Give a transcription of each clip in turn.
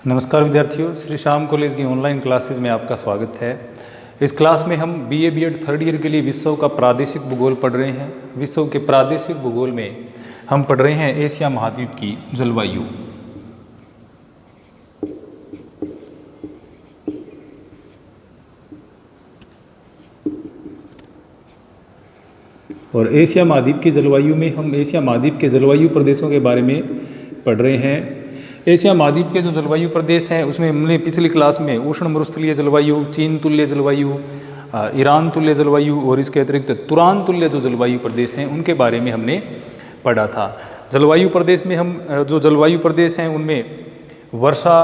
नमस्कार विद्यार्थियों, श्री श्याम कॉलेज की ऑनलाइन क्लासेस में आपका स्वागत है। इस क्लास में हम बीए बीएड थर्ड ईयर के लिए विश्व का प्रादेशिक भूगोल पढ़ रहे हैं। विश्व के प्रादेशिक भूगोल में हम पढ़ रहे हैं एशिया महाद्वीप की जलवायु। और एशिया महाद्वीप की जलवायु में हम एशिया महाद्वीप के जलवायु प्रदेशों के बारे में पढ़ रहे हैं। एशिया महाद्वीप के जो जलवायु प्रदेश हैं उसमें हमने पिछली क्लास में उष्ण मरुस्थलीय जलवायु, चीन तुल्य जलवायु, ईरान तुल्य जलवायु और इसके अतिरिक्त तुरान तुल्य जो जलवायु प्रदेश हैं उनके बारे में हमने पढ़ा था। जलवायु प्रदेश में हम जो जलवायु प्रदेश हैं उनमें वर्षा,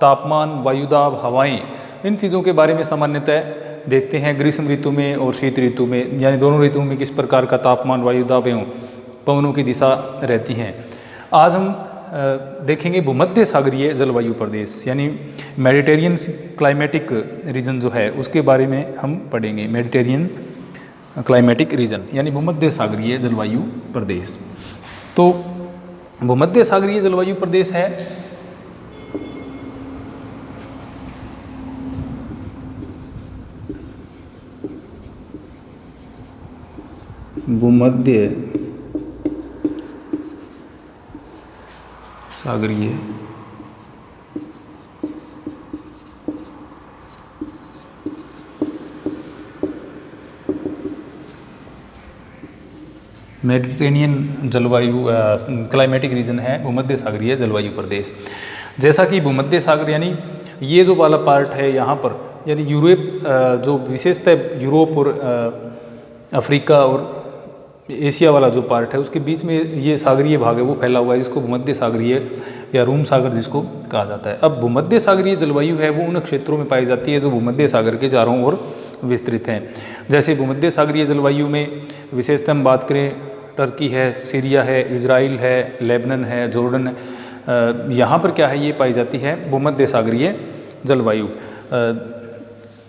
तापमान, वायुदाब, हवाएं, इन चीज़ों के बारे में सामान्यतः देखते हैं। ग्रीष्म ऋतु में और शीत ऋतु में, यानी दोनों ऋतुओं में किस प्रकार का तापमान, वायुदाब एवं पवनों की दिशा रहती हैं। आज हम देखेंगे भूमध्य सागरीय जलवायु प्रदेश, यानी मेडिटेरियन क्लाइमेटिक रीजन जो है उसके बारे में हम पढ़ेंगे। मेडिटेरियन क्लाइमेटिक रीजन यानी भूमध्य सागरीय जलवायु प्रदेश। तो भूमध्य सागरीय जलवायु प्रदेश है भूमध्य सागरीय मेडिटेरेनियन जलवायु क्लाइमेटिक रीजन है भूमध्य सागरीय जलवायु प्रदेश। जैसा कि भूमध्य सागर यानी ये जो वाला पार्ट है यहाँ पर, यानी यूरोप, जो विशेषतः यूरोप और अफ्रीका और एशिया वाला जो पार्ट है उसके बीच में ये सागरीय भाग है वो फैला हुआ है, जिसको भूमध्य सागरीय या रूम सागर जिसको कहा जाता है। अब भूमध्य सागरीय जलवायु है वो उन क्षेत्रों में पाई जाती है जो भूमध्य सागर के चारों ओर विस्तृत हैं। जैसे भूमध्य सागरीय जलवायु में विशेषतः हम बात करें, टर्की है, सीरिया है, इजराइल है, लेबनान है, जॉर्डन है, यहाँ पर क्या है ये पाई जाती है भूमध्य सागरीय जलवायु।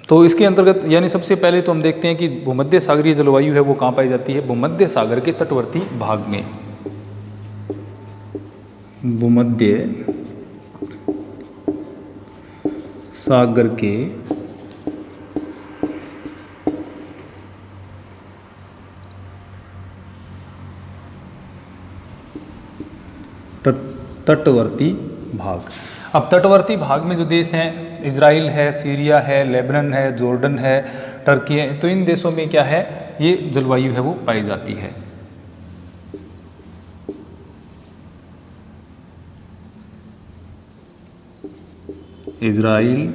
तो इसके अंतर्गत यानी सबसे पहले तो हम देखते हैं कि भूमध्य सागरीय जलवायु है वो कहाँ पाई जाती है, भूमध्य सागर के तटवर्ती भाग में। भूमध्य सागर के तटवर्ती भाग। अब तटवर्ती भाग में जो देश हैं, इजराइल है, सीरिया है, लेबनान है, जॉर्डन है, टर्की है, तो इन देशों में क्या है ये जलवायु है वो पाई जाती है। Israel,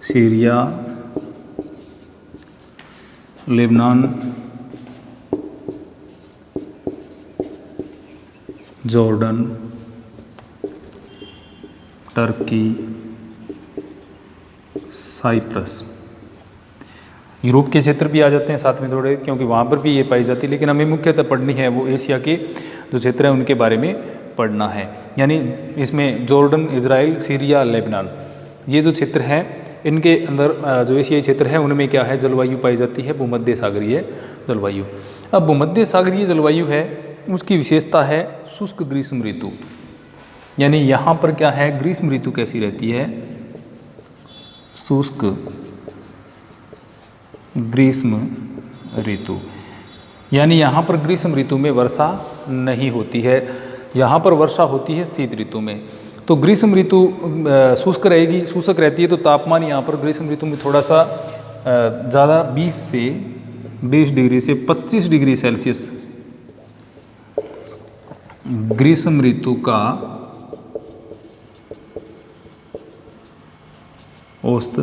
Syria, Lebanon, Jordan, Turkey, Cyprus. Europe के क्षेत्र भी आ जाते हैं साथ में थोड़े, क्योंकि वहाँ पर भी ये पाई जाती है, लेकिन हमें मुख्यतः पढ़नी है वो एशिया के जो क्षेत्र हैं उनके बारे में पढ़ना है। यानी इसमें जॉर्डन, इजराइल, सीरिया, लेबनान, ये जो क्षेत्र हैं इनके अंदर जो एशियाई क्षेत्र है उनमें क्या है जलवायु पाई जाती है भूमध्य सागरीय जलवायु। अब भूमध्य सागरीय जलवायु है उसकी विशेषता है शुष्क ग्रीष्म ऋतु, यानी यहाँ पर क्या है ग्रीष्म ऋतु कैसी रहती है, शुष्क ग्रीष्म ऋतु, यानी यहाँ पर ग्रीष्म ऋतु में वर्षा नहीं होती है, यहाँ पर वर्षा होती है शीत ऋतु में। तो ग्रीष्म ऋतु शुष्क रहेगी, शुष्क रहती है, तो तापमान यहाँ पर ग्रीष्म ऋतु में थोड़ा सा ज़्यादा 20 से 20 डिग्री से 25 डिग्री सेल्सियस ग्रीष्म ऋतु का औसत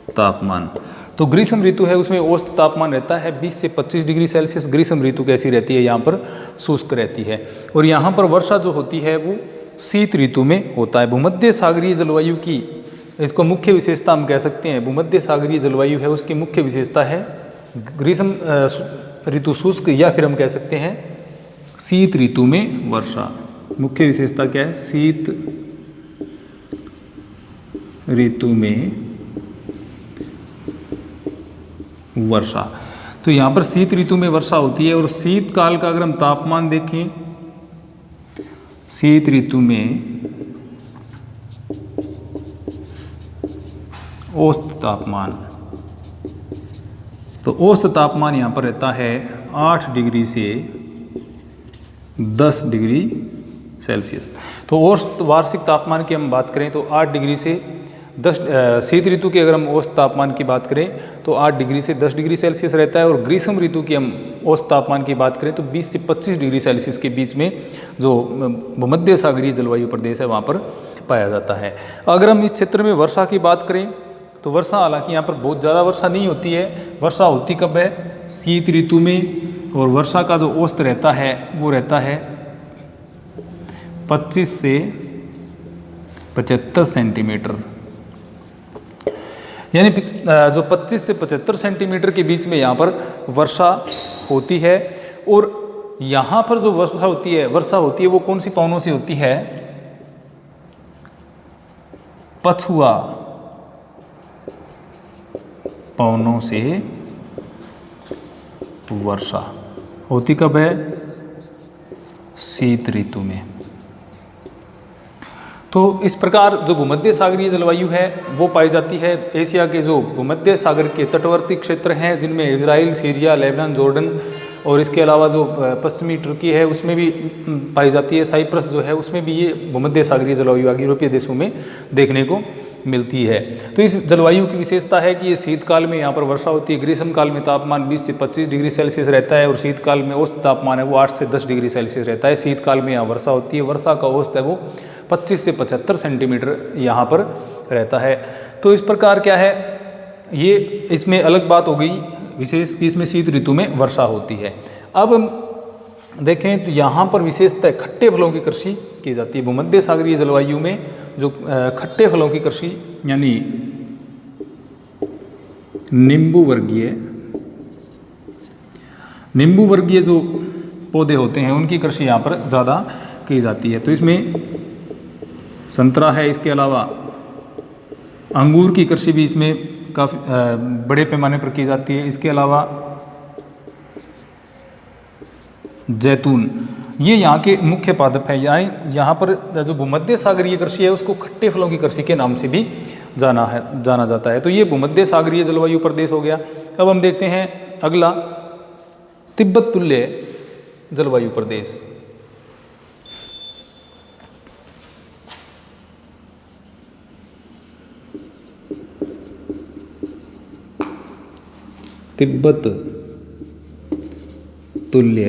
तापमान। तो ग्रीष्म ऋतु है उसमें औसत तापमान रहता है 20 से 25 डिग्री सेल्सियस। ग्रीष्म ऋतु कैसी रहती है, यहाँ पर शुष्क रहती है, और यहाँ पर वर्षा जो होती है वो शीत ऋतु में होता है। भूमध्य सागरीय जलवायु की इसको मुख्य विशेषता हम कह सकते हैं, भूमध्य सागरीय जलवायु है उसकी मुख्य विशेषता है ग्रीष्म ऋतु शुष्क, या फिर हम कह सकते हैं शीत ऋतु में वर्षा। मुख्य विशेषता क्या है, शीत ऋतु में वर्षा। तो यहाँ पर शीत ऋतु में वर्षा होती है, और शीतकाल का अगर हम तापमान देखें शीत ऋतु में औसत तापमान, तो औसत तापमान यहाँ पर रहता है 8 डिग्री से 10 डिग्री सेल्सियस। तो औसत वार्षिक तापमान की हम बात करें तो 8 डिग्री से 10, शीत ऋतु की अगर हम औसत तापमान की बात करें तो 8 डिग्री से 10 डिग्री सेल्सियस रहता है, और ग्रीष्म ऋतु की हम औसत तापमान की बात करें तो 20 से 25 डिग्री सेल्सियस के बीच में जो भूमध्य सागरीय जलवायु प्रदेश है वहाँ पर पाया जाता है। अगर हम इस क्षेत्र में वर्षा की बात करें तो वर्षा, हालांकि यहाँ पर बहुत ज़्यादा वर्षा नहीं होती है, वर्षा होती कब है, शीत ऋतु में, और वर्षा का जो औसत रहता है वो रहता है 25 से 75 सेंटीमीटर, यानी जो 25 से 75 सेंटीमीटर के बीच में यहाँ पर वर्षा होती है। और यहाँ पर जो वर्षा होती है वो कौन सी पवनों से होती है, पछुआ पवनों से वर्षा होती कब है, शीत ऋतु में। तो इस प्रकार जो भूमध्य सागरीय जलवायु है वो पाई जाती है एशिया के जो भूमध्य सागर के तटवर्ती क्षेत्र हैं, जिनमें इजराइल, सीरिया, लेबनान, जॉर्डन और इसके अलावा जो पश्चिमी तुर्की है उसमें भी पाई जाती है, साइप्रस जो है उसमें भी ये भूमध्य सागरीय जलवायु यूरोपीय देशों में देखने को मिलती है। तो इस जलवायु की विशेषता है कि ये शीतकाल में यहाँ पर वर्षा होती है, ग्रीष्म काल में तापमान 20 से 25 डिग्री सेल्सियस रहता है, और शीतकाल में औसत तापमान है वो 8 से 10 डिग्री सेल्सियस रहता है। शीतकाल में यहाँ वर्षा होती है, वर्षा का औसत है वो 25 से 75 सेंटीमीटर यहाँ पर रहता है। तो इस प्रकार क्या है, ये इसमें अलग बात हो गई विशेष कि इसमें शीत ऋतु में वर्षा होती है। अब हम देखें तो यहाँ पर विशेषतः खट्टे फलों की कृषि की जाती है। भूमध्य सागरीय जलवायु में जो खट्टे फलों की कृषि यानी नींबू वर्गीय जो पौधे होते हैं उनकी कृषि यहाँ पर ज़्यादा की जाती है। तो इसमें संतरा है, इसके अलावा अंगूर की कृषि भी इसमें काफ़ी बड़े पैमाने पर की जाती है। इसके अलावा जैतून, ये यहाँ के मुख्य पादप है। यहाँ पर जो भूमध्य सागरीय कृषि है उसको खट्टे फलों की कृषि के नाम से भी जाना जाता है। तो ये भूमध्य सागरीय जलवायु प्रदेश हो गया। अब हम देखते हैं अगला तिब्बत तुल्य जलवायु प्रदेश। तिब्बत तुल्य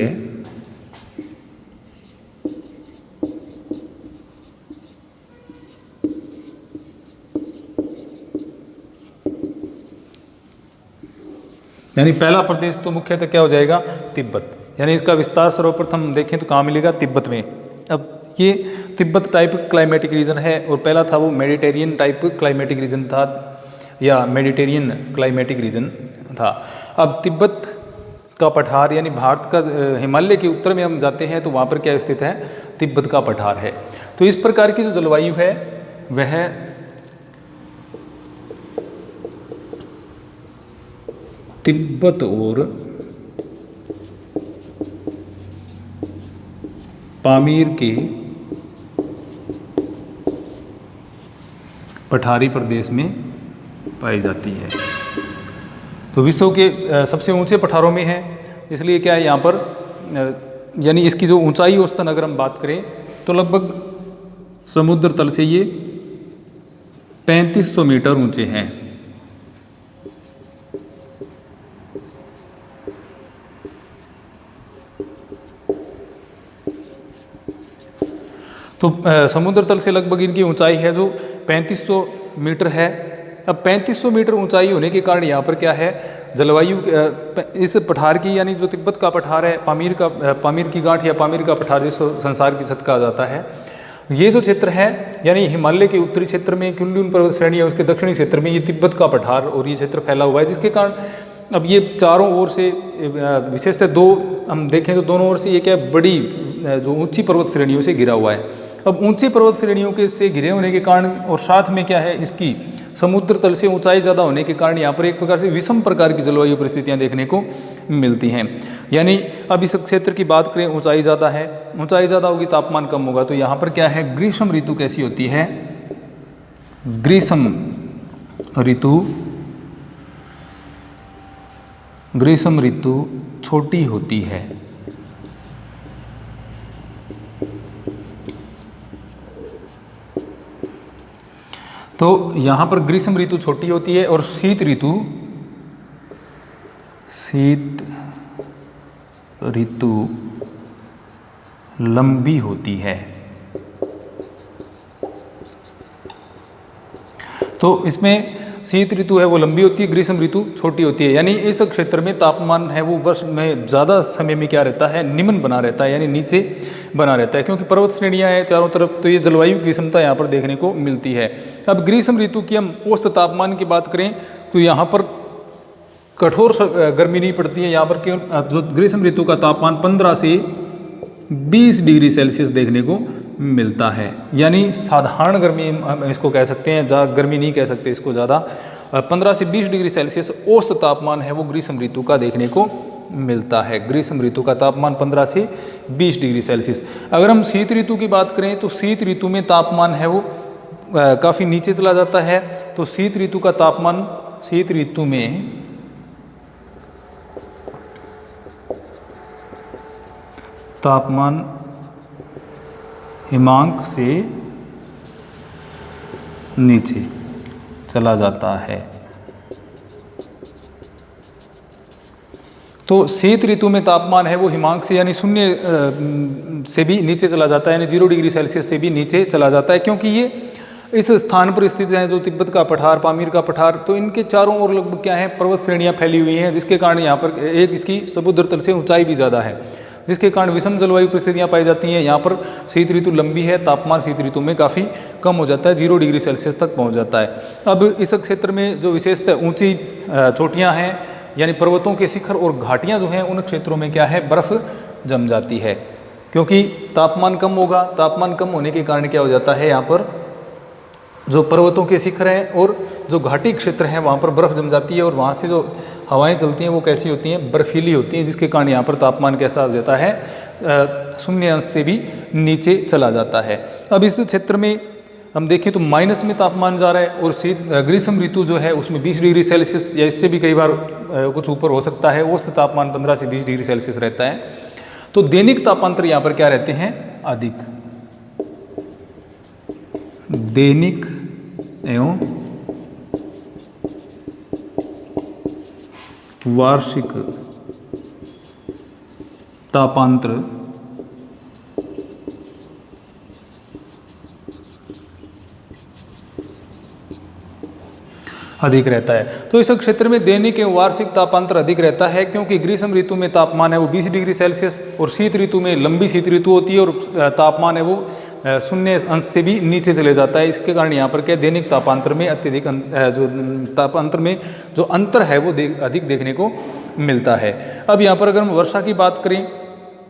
यानी पहला प्रदेश तो मुख्यतः क्या हो जाएगा, तिब्बत। यानी इसका विस्तार सर्वप्रथम देखें तो कहाँ मिलेगा, तिब्बत में। अब ये तिब्बत टाइप क्लाइमेटिक रीजन है, और पहला था वो मेडिटेरियन टाइप क्लाइमेटिक रीजन था, या मेडिटेरियन क्लाइमेटिक रीजन था। अब तिब्बत का पठार यानी भारत का हिमालय के उत्तर में हम जाते हैं तो वहाँ पर क्या स्थित है, तिब्बत का पठार है। तो इस प्रकार की जो जलवायु है वह तिब्बत और पामीर के पठारी प्रदेश में पाई जाती है। तो विश्व के सबसे ऊंचे पठारों में है, इसलिए क्या है यहाँ पर यानी इसकी जो ऊंचाई औसतन अगर हम बात करें तो लगभग समुद्र तल से ये 3500 मीटर ऊंचे हैं। तो समुद्र तल से लगभग इनकी ऊंचाई है जो 3500 मीटर है। अब 3500 मीटर ऊंचाई होने के कारण यहाँ पर क्या है, जलवायु इस पठार की यानी जो तिब्बत का पठार है, पामीर की गांठ या पामीर का पठार जिसको संसार की छत कहा जाता है, ये जो क्षेत्र है यानी हिमालय के उत्तरी क्षेत्र में कुनलुन पर्वत श्रेणी है, उसके दक्षिणी क्षेत्र में ये तिब्बत का पठार और ये क्षेत्र फैला हुआ है, जिसके कारण अब ये चारों ओर से विशेषतः दो हम देखें तो दोनों ओर से ये क्या बड़ी जो ऊंची पर्वत श्रेणियों से घिरा हुआ है। अब ऊंची पर्वत श्रेणियों के से घिरे होने के कारण और साथ में क्या है, इसकी समुद्र तल से ऊंचाई ज़्यादा होने के कारण यहाँ पर एक प्रकार से विषम प्रकार की जलवायु परिस्थितियाँ देखने को मिलती हैं। यानी अब इस क्षेत्र की बात करें, ऊंचाई ज़्यादा है, ऊंचाई ज़्यादा होगी तापमान कम होगा, तो यहाँ पर क्या है, ग्रीष्म ऋतु कैसी होती है, ग्रीष्म ऋतु छोटी होती है। तो यहाँ पर ग्रीष्म ऋतु छोटी होती है और शीत ऋतु लंबी होती है। तो इसमें शीत ऋतु है वो लंबी होती है, ग्रीष्म ऋतु छोटी होती है। यानी इस क्षेत्र में तापमान है वो वर्ष में ज़्यादा समय में क्या रहता है, निम्न बना रहता है, यानी नीचे बना रहता है, क्योंकि पर्वत श्रेणियाँ हैं चारों तरफ, तो ये जलवायु की विषमता यहाँ पर देखने को मिलती है। अब ग्रीष्म ऋतु की हम औसत तापमान की बात करें तो यहाँ पर कठोर गर्मी नहीं पड़ती है। यहाँ पर जो ग्रीष्म ऋतु का तापमान 15 से 20 डिग्री सेल्सियस देखने को मिलता है, यानी साधारण गर्मी हम इसको कह सकते हैं, ज़्यादा गर्मी नहीं कह सकते इसको ज़्यादा। 15 से 20 डिग्री सेल्सियस औसत तापमान है वो ग्रीष्म ऋतु का देखने को मिलता है। ग्रीष्म ऋतु का तापमान 15 से 20 डिग्री सेल्सियस। अगर हम शीत ऋतु की बात करें तो शीत ऋतु में तापमान है वो काफ़ी नीचे चला जाता है। तो शीत ऋतु का तापमान, शीत ऋतु में तापमान हिमांक से नीचे चला जाता है। तो शीत ऋतु में तापमान है वो हिमांक से यानी शून्य से भी नीचे चला जाता है, यानी 0 डिग्री सेल्सियस से भी नीचे चला जाता है, क्योंकि ये इस स्थान पर स्थित है जो तिब्बत का पठार, पामीर का पठार, तो इनके चारों ओर लगभग क्या है, पर्वत श्रेणियाँ फैली हुई हैं, जिसके कारण यहाँ पर एक इसकी समुद्र तल से ऊंचाई भी ज़्यादा है, जिसके कारण विषम जलवायु परिस्थितियाँ पाई जाती हैं। यहाँ पर शीत ऋतु लंबी है, तापमान शीत ऋतु में काफ़ी कम हो जाता है, 0 डिग्री सेल्सियस तक पहुँच जाता है। अब इस क्षेत्र में जो विशेषतः ऊंची चोटियाँ हैं, यानी पर्वतों के शिखर और घाटियाँ जो हैं, उन क्षेत्रों में क्या है, बर्फ़ जम जाती है, क्योंकि तापमान कम होगा। तापमान कम होने के कारण क्या हो जाता है, यहाँ पर जो पर्वतों के शिखर हैं और जो घाटी क्षेत्र हैं वहाँ पर बर्फ़ जम जाती है, और वहाँ से जो हवाएं चलती हैं वो कैसी होती हैं, बर्फीली होती हैं, जिसके कारण यहाँ पर तापमान कैसा हो जाता है, 0 अंश से भी नीचे चला जाता है। अब इस क्षेत्र में हम देखें तो माइनस में तापमान जा रहा है, और ग्रीष्म ऋतु जो है उसमें 20 डिग्री सेल्सियस या इससे भी कई बार कुछ ऊपर हो सकता है, औसत तापमान 15 से 20 डिग्री सेल्सियस रहता है। तो दैनिक तापांतर यहाँ पर क्या रहते हैं, अधिक। दैनिक एवं वार्षिक तापांतर अधिक रहता है। तो इस क्षेत्र में दैनिक एवं वार्षिक तापांतर अधिक रहता है, क्योंकि ग्रीष्म ऋतु में तापमान है वो 20 डिग्री सेल्सियस, और शीत ऋतु में लंबी शीत ऋतु होती है और तापमान है वो 0 अंश से भी नीचे चले जाता है। इसके कारण यहाँ पर क्या दैनिक तापांतर में अत्यधिक जो तापांतर में जो अंतर है वो अधिक देखने को मिलता है। अब यहाँ पर अगर हम वर्षा की बात करें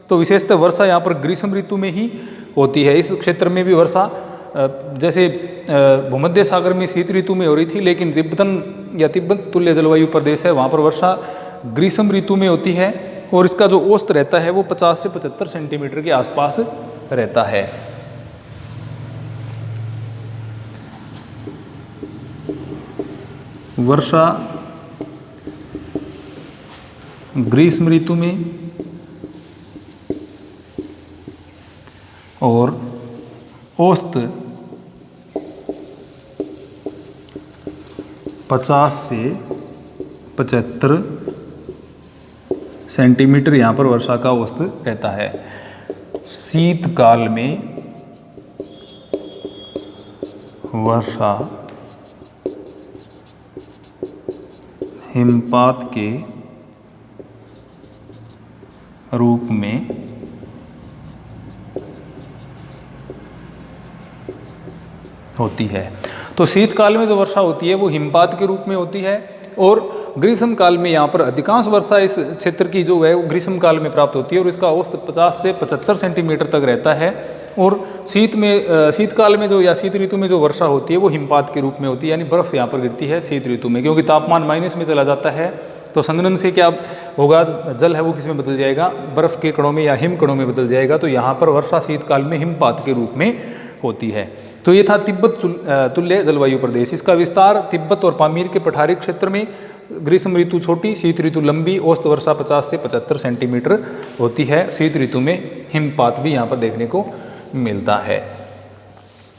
तो विशेषतः वर्षा यहाँ पर ग्रीष्म ऋतु में ही होती है। इस क्षेत्र में भी वर्षा जैसे भूमध्य सागर में शीत ऋतु में हो रही थी, लेकिन तिब्बत तुल्य जलवायु प्रदेश है, वहाँ पर वर्षा ग्रीष्म ऋतु में होती है, और इसका जो औसत रहता है वो 50 से 75 सेंटीमीटर के आसपास रहता है। वर्षा ग्रीष्म ऋतु में और औसत 50 से 75 सेंटीमीटर यहाँ पर वर्षा का औसत रहता है। शीतकाल में वर्षा हिमपात के रूप में होती है। तो शीतकाल में जो वर्षा होती है वो हिमपात के रूप में होती है, और ग्रीष्म काल में यहाँ पर अधिकांश वर्षा इस क्षेत्र की जो है वो ग्रीष्म काल में प्राप्त होती है, और इसका औसत 50 से 75 सेंटीमीटर तक रहता है। और शीतकाल में जो या शीत ऋतु में जो वर्षा होती है वो हिमपात के रूप में होती है, यानी बर्फ़ यहाँ पर गिरती है शीत ऋतु में, क्योंकि तापमान माइनस में चला जाता है। तो संघनन से क्या होगा, जल है वो किस में बदल जाएगा, बर्फ़ के कणों में या हिम कणों में बदल जाएगा। तो यहाँ पर वर्षा शीतकाल में हिमपात के रूप में होती है। तो ये था तिब्बत तुल्य जलवायु प्रदेश। इसका विस्तार तिब्बत और पामीर के पठारी क्षेत्र में ग्रीष्म ऋतु छोटी, शीत ऋतु लंबी, औसत वर्षा 50 से 75 सेंटीमीटर होती है। शीत ऋतु में हिमपात भी यहाँ पर देखने को मिलता है।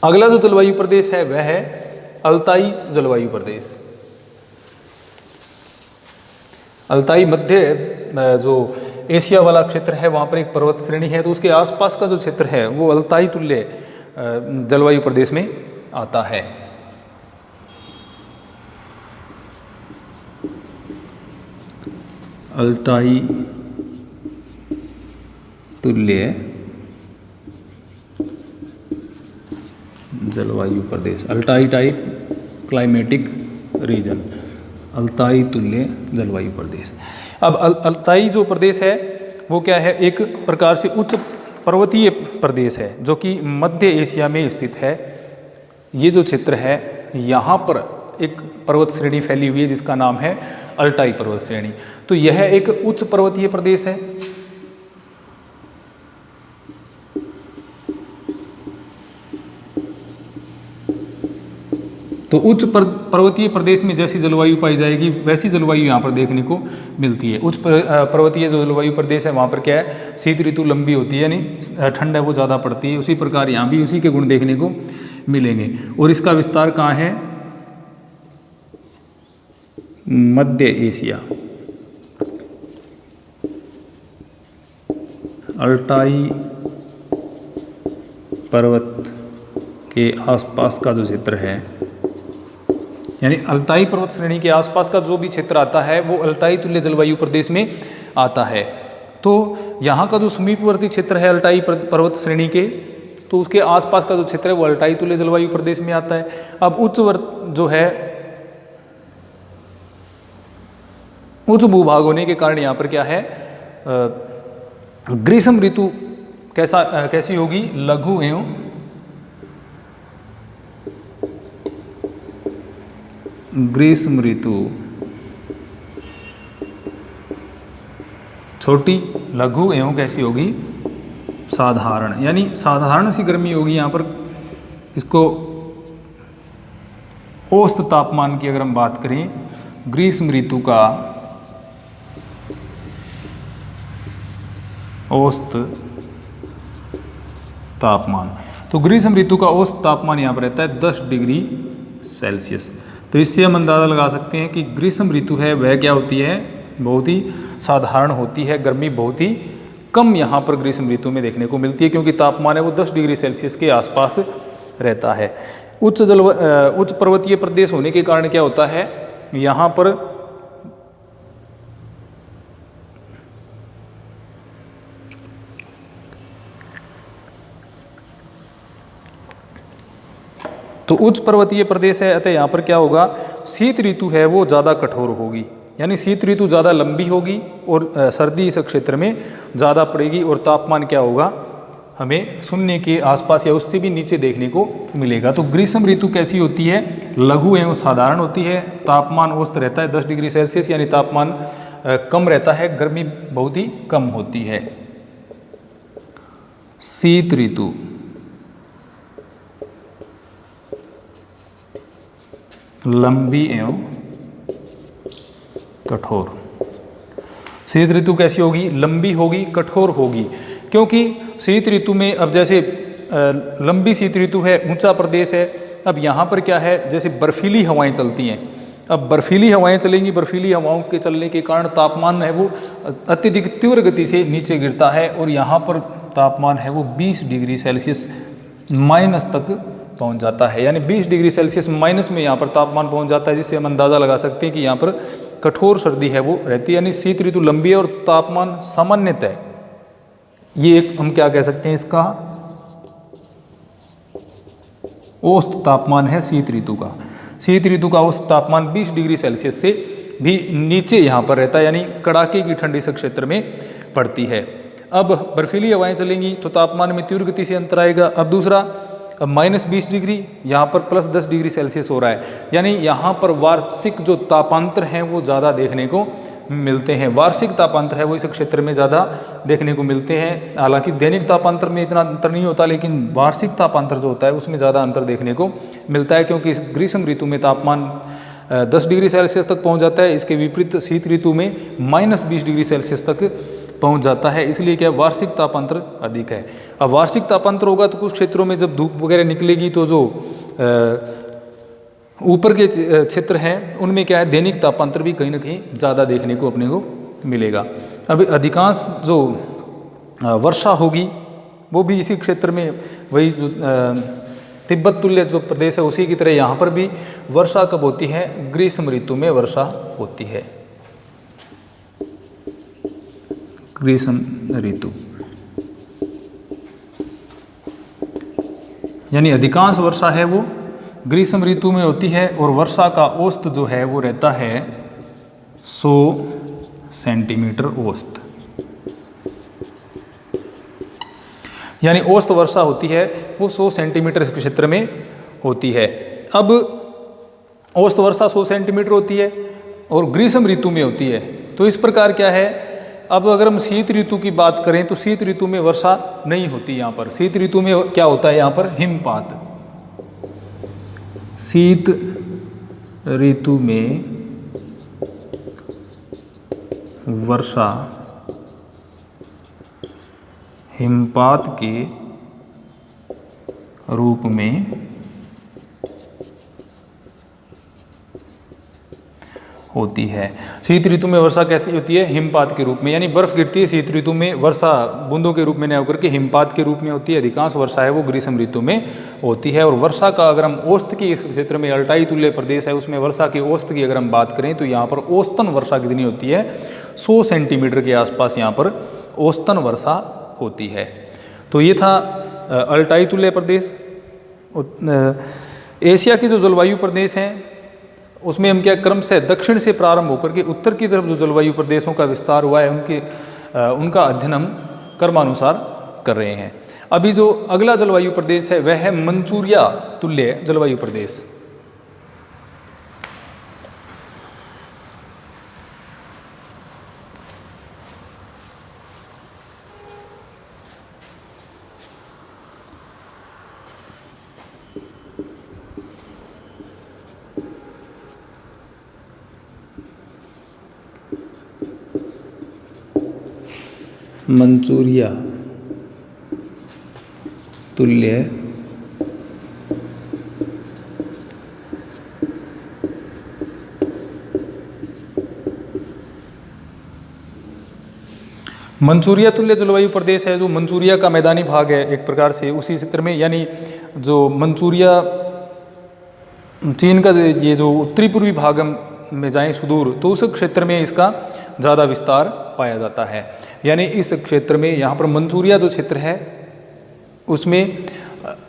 अगला जो जलवायु प्रदेश है वह है अल्ताई जलवायु प्रदेश। अल्ताई मध्य जो एशिया वाला क्षेत्र है वहाँ पर एक पर्वत श्रेणी है, तो उसके आसपास का जो क्षेत्र है वो अल्ताई तुल्य जलवायु प्रदेश में आता है। अल्ताई तुल्य जलवायु प्रदेश, Altai type climatic region, Altai तुल्य जलवायु प्रदेश। अब अल्ताई जो प्रदेश है वो क्या है, एक प्रकार से उच्च पर्वतीय प्रदेश है जो कि मध्य एशिया में स्थित है। ये जो क्षेत्र है यहाँ पर एक पर्वत श्रेणी फैली हुई है जिसका नाम है अल्ताई पर्वत श्रेणी। तो यह एक उच्च पर्वतीय प्रदेश है। तो उच्च पर्वतीय प्रदेश में जैसी जलवायु पाई जाएगी वैसी जलवायु यहाँ पर देखने को मिलती है। उच्च पर्वतीय जो जलवायु प्रदेश है वहाँ पर क्या है, शीत ऋतु लंबी होती है, यानी ठंड है वो ज़्यादा पड़ती है। उसी प्रकार यहाँ भी उसी के गुण देखने को मिलेंगे। और इसका विस्तार कहाँ है, मध्य एशिया, अल्ताई पर्वत के आसपास का जो क्षेत्र है, यानी अल्ताई पर्वत श्रेणी के आसपास का जो भी क्षेत्र आता है वो अल्ताई तुल्य जलवायु प्रदेश में आता है। तो यहाँ का जो समीपवर्ती क्षेत्र है अल्ताई पर्वत श्रेणी के, तो उसके आसपास का जो क्षेत्र है वो अल्ताई तुल्य जलवायु प्रदेश में आता है। अब जो है उच्च भूभाग होने के कारण यहाँ पर क्या है, ग्रीष्म ऋतु कैसी होगी, लघु एवं ग्रीष्म ऋतु छोटी, लघु एवं कैसी होगी, साधारण, यानी साधारण सी गर्मी होगी यहाँ पर। इसको औसत तापमान की अगर हम बात करें, ग्रीष्म ऋतु का औसत तापमान, तो ग्रीष्म ऋतु का औसत तापमान यहाँ पर रहता है 10 डिग्री सेल्सियस। तो इससे हम अंदाज़ा लगा सकते हैं कि ग्रीष्म ऋतु है वह क्या होती है, बहुत ही साधारण होती है। गर्मी बहुत ही कम यहाँ पर ग्रीष्म ऋतु में देखने को मिलती है, क्योंकि तापमान है वो 10 डिग्री सेल्सियस के आसपास रहता है। उच्च पर्वतीय प्रदेश होने के कारण क्या होता है, यहाँ पर तो उच्च पर्वतीय प्रदेश है, अतः यहाँ पर क्या होगा, शीत ऋतु है वो ज़्यादा कठोर होगी, यानी शीत ऋतु ज़्यादा लंबी होगी और सर्दी इस क्षेत्र में ज़्यादा पड़ेगी। और तापमान क्या होगा, हमें शून्य के आसपास या उससे भी नीचे देखने को मिलेगा। तो ग्रीष्म ऋतु कैसी होती है, लघु एवं साधारण होती है। तापमान औसत रहता है 10 डिग्री सेल्सियस, यानी तापमान कम रहता है, गर्मी बहुत ही कम होती है। शीत ऋतु लंबी एवं कठोर। शीत ऋतु कैसी होगी, लंबी होगी, कठोर होगी, क्योंकि शीत ऋतु में अब जैसे लंबी शीत ऋतु है, ऊंचा प्रदेश है, अब यहाँ पर क्या है, जैसे बर्फीली हवाएं चलती हैं। अब बर्फीली हवाएं चलेंगी, बर्फीली हवाओं के चलने के कारण तापमान है वो अत्यधिक तीव्र गति से नीचे गिरता है और यहाँ पर तापमान है वो 20 डिग्री सेल्सियस माइनस तक पहुंच जाता है, यानी 20 डिग्री सेल्सियस माइनस में यहाँ पर तापमान पहुंच जाता है, जिससे हम अंदाज़ा लगा सकते हैं कि यहाँ पर कठोर सर्दी है वो रहती है। यानी शीत ऋतु लंबी है और तापमान सामान्यतः, ये एक हम क्या कह सकते हैं, इसका औसत तापमान है शीत ऋतु का। शीत ऋतु का औसत तापमान 20 डिग्री सेल्सियस से भी नीचे यहाँ पर रहता है, यानी कड़ाके की ठंड इस क्षेत्र में पड़ती है। अब बर्फीली हवाएं चलेंगी तो तापमान में तीव्र गति से अंतर आएगा। अब दूसरा, अब -20 डिग्री, यहाँ पर +10 डिग्री सेल्सियस हो रहा है, यानी यहाँ पर वार्षिक जो तापांतर हैं वो ज़्यादा देखने को मिलते हैं। वार्षिक तापांतर है वो इस क्षेत्र में ज़्यादा देखने को मिलते हैं। हालांकि दैनिक तापांतर में इतना अंतर नहीं होता, लेकिन वार्षिक तापांतर जो होता है उसमें ज़्यादा अंतर देखने को मिलता है, क्योंकि इस ग्रीष्म ऋतु में तापमान 10 डिग्री सेल्सियस तक पहुँच जाता है। इसके विपरीत शीत ऋतु में -20 डिग्री सेल्सियस तक पहुंच जाता है। इसलिए क्या वार्षिक तापांतर अधिक है। अब वार्षिक तापांतर होगा तो कुछ क्षेत्रों में जब धूप वगैरह निकलेगी तो जो ऊपर के क्षेत्र हैं उनमें क्या है, दैनिक तापांतर भी कहीं ना कहीं ज़्यादा देखने को अपने को मिलेगा। अब अधिकांश जो वर्षा होगी वो भी इसी क्षेत्र में, वही जो तिब्बत तुल्य जो प्रदेश है उसी की तरह यहाँ पर भी वर्षा कब होती है, ग्रीष्म ऋतु में वर्षा होती है। ग्रीष्म ऋतु यानी अधिकांश वर्षा है वो ग्रीष्म ऋतु में होती है, और वर्षा का औसत जो है वो रहता है 100 सेंटीमीटर औसत, यानी औसत वर्षा होती है वो 100 सेंटीमीटर क्षेत्र में होती है। अब औसत वर्षा 100 सेंटीमीटर होती है और ग्रीष्म ऋतु में होती है। तो इस प्रकार क्या है, अब अगर हम शीत ऋतु की बात करें तो शीत ऋतु में वर्षा नहीं होती। यहाँ पर शीत ऋतु में क्या होता है, यहाँ पर हिमपात। शीत ऋतु में वर्षा हिमपात के रूप में होती है। शीत ऋतु में वर्षा कैसी होती है, हिमपात के रूप में, यानी बर्फ गिरती है। शीत ऋतु में वर्षा बूंदों के रूप में न होकर के हिमपात के रूप में होती है। अधिकांश वर्षा है वो ग्रीष्म ऋतु में होती है। और वर्षा का अगर हम औसत की, इस क्षेत्र में अल्टाई तुल्य प्रदेश है उसमें वर्षा की औसत की अगर हम बात करें तो यहाँ पर औसतन वर्षा कितनी होती है, 100 सेंटीमीटर के आसपास यहाँ पर औसतन वर्षा होती है। तो ये था अल्टाई तुल्य प्रदेश। एशिया के जो जलवायु प्रदेश हैं उसमें हम क्या क्रम से दक्षिण से प्रारंभ होकर के उत्तर की तरफ जो जलवायु प्रदेशों का विस्तार हुआ है उनका अध्ययन हम क्रमानुसार कर रहे हैं। अभी जो अगला जलवायु प्रदेश है वह है मंचूरिया तुल्य जलवायु प्रदेश। मंचूरिया तुल्य मंचूरिया तुल्य जलवायु प्रदेश है जो मंचूरिया का मैदानी भाग है एक प्रकार से उसी क्षेत्र में, यानी जो मंचूरिया चीन का ये जो उत्तरी पूर्वी भाग में जाएं सुदूर तो उस क्षेत्र में इसका ज़्यादा विस्तार पाया जाता है। यानी इस क्षेत्र में यहाँ पर मंचूरिया जो क्षेत्र है उसमें,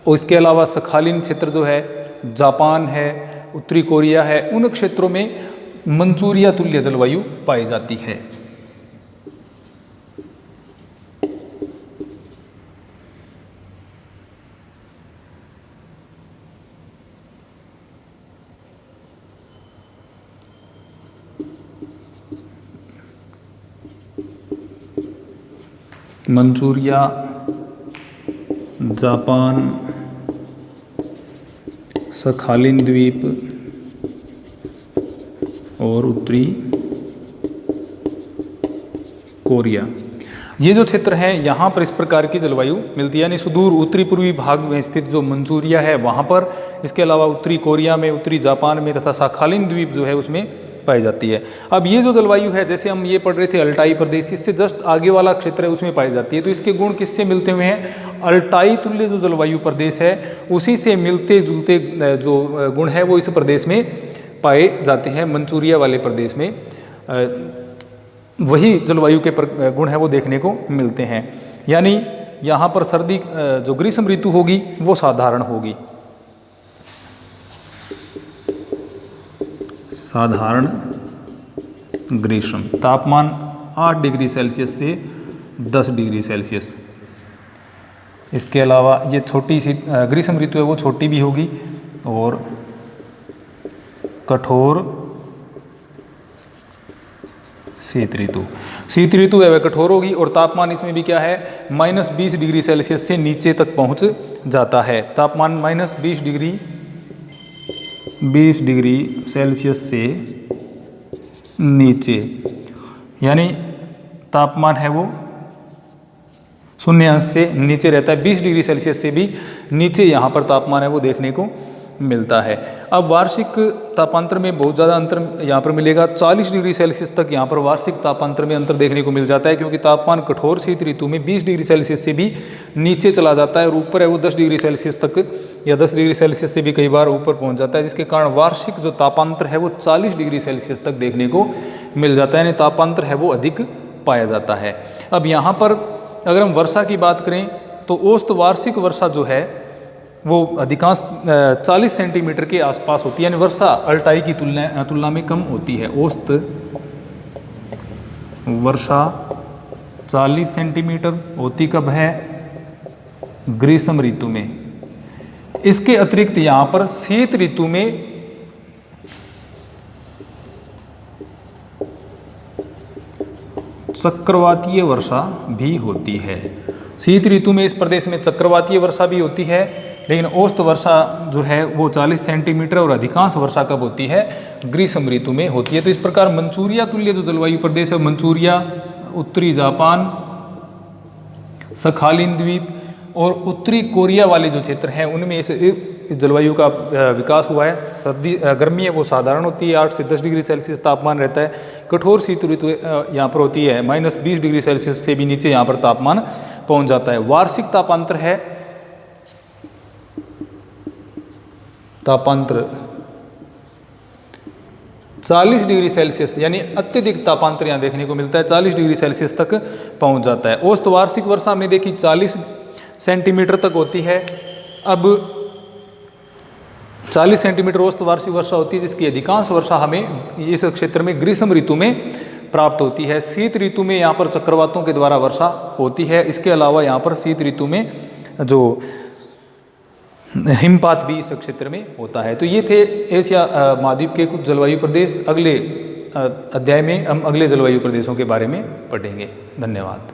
उसके अलावा सखालिन क्षेत्र जो है, जापान है, उत्तरी कोरिया है, उन क्षेत्रों में मंचूरिया तुल्य जलवायु पाई जाती है। मंचूरिया, जापान, सखालिन द्वीप और उत्तरी कोरिया, ये जो क्षेत्र है यहाँ पर इस प्रकार की जलवायु मिलती है। यानी सुदूर उत्तरी पूर्वी भाग में स्थित जो मंचूरिया है वहाँ पर, इसके अलावा उत्तरी कोरिया में, उत्तरी जापान में तथा सखालिन द्वीप जो है उसमें पाई जाती है। अब ये जो जलवायु है, जैसे हम ये पढ़ रहे थे अल्टाई प्रदेश, इससे जस्ट आगे वाला क्षेत्र है उसमें पाई जाती है। तो इसके गुण किससे मिलते हुए हैं, अल्टाई तुल्य जो जलवायु प्रदेश है उसी से मिलते जुलते जो गुण है वो इस प्रदेश में पाए जाते हैं। मंचूरिया वाले प्रदेश में वही जलवायु के गुण है वो देखने को मिलते हैं। यानी यहाँ पर सर्दी जो ग्रीष्म ऋतु होगी वो साधारण होगी, साधारण ग्रीष्म, तापमान 8 डिग्री सेल्सियस से 10 डिग्री सेल्सियस। इसके अलावा ये छोटी सी ग्रीष्म ऋतु है वो छोटी भी होगी और कठोर शीत ऋतु। शीत ऋतु है वह कठोर होगी और तापमान इसमें भी क्या है, -20 डिग्री सेल्सियस से नीचे तक पहुंच जाता है। तापमान -20 डिग्री सेल्सियस से नीचे, यानी तापमान है वो 0 अंश से नीचे रहता है। 20 डिग्री सेल्सियस से भी नीचे यहाँ पर तापमान है वो देखने को मिलता है। अब वार्षिक तापांतर में बहुत ज़्यादा अंतर यहाँ पर मिलेगा। 40 डिग्री सेल्सियस तक यहाँ पर वार्षिक तापांतर में अंतर देखने को मिल जाता है, क्योंकि तापमान कठोर शीत ऋतु में 20 डिग्री सेल्सियस से भी नीचे चला जाता है और ऊपर है वो 10 डिग्री सेल्सियस तक या 10 डिग्री सेल्सियस से भी कई बार ऊपर पहुँच जाता है, जिसके कारण वार्षिक जो तापांतर है वो 40 डिग्री सेल्सियस तक देखने को मिल जाता है, यानी तापांतर है वो अधिक पाया जाता है। अब यहाँ पर अगर हम वर्षा की बात करें तो औसत वार्षिक वर्षा जो है वो अधिकांश 40 सेंटीमीटर के आसपास होती है, यानी वर्षा अल्टाई की तुलना में कम होती है। औसत वर्षा 40 सेंटीमीटर होती कब है, ग्रीष्म ऋतु में। इसके अतिरिक्त यहाँ पर शीत ऋतु में चक्रवातीय वर्षा भी होती है। शीत ऋतु में इस प्रदेश में चक्रवातीय वर्षा भी होती है, लेकिन औसत वर्षा जो है वो 40 सेंटीमीटर और अधिकांश वर्षा कब होती है, ग्रीष्म ऋतु में होती है। तो इस प्रकार मंचूरिया तुल्य जो जलवायु प्रदेश है, मंचूरिया, उत्तरी जापान, सखालिन द्वीप और उत्तरी कोरिया वाले जो क्षेत्र हैं उनमें इस जलवायु का विकास हुआ है। सर्दी गर्मी है वो साधारण होती है, 8 से 10 डिग्री सेल्सियस तापमान रहता है। कठोर शीत ऋतु यहाँ पर होती है, -20 डिग्री सेल्सियस से भी नीचे यहाँ पर तापमान पहुँच जाता है। वार्षिक तापांतर है, तापांतर 40 डिग्री सेल्सियस, यानी अत्यधिक तापांतर यहाँ देखने को मिलता है, 40 डिग्री सेल्सियस तक पहुँच जाता है। औसत वार्षिक वर्षा हमने देखी 40 सेंटीमीटर तक होती है। अब 40 सेंटीमीटर औसत वार्षिक वर्षा होती है, जिसकी अधिकांश वर्षा हमें इस क्षेत्र में ग्रीष्म ऋतु में प्राप्त होती है। शीत ऋतु में यहाँ पर चक्रवातों के द्वारा वर्षा होती है। इसके अलावा यहाँ पर शीत ऋतु में जो हिमपात भी इस क्षेत्र में होता है। तो ये थे एशिया महाद्वीप के कुछ जलवायु प्रदेश। अगले अध्याय में हम अगले जलवायु प्रदेशों के बारे में पढ़ेंगे। धन्यवाद।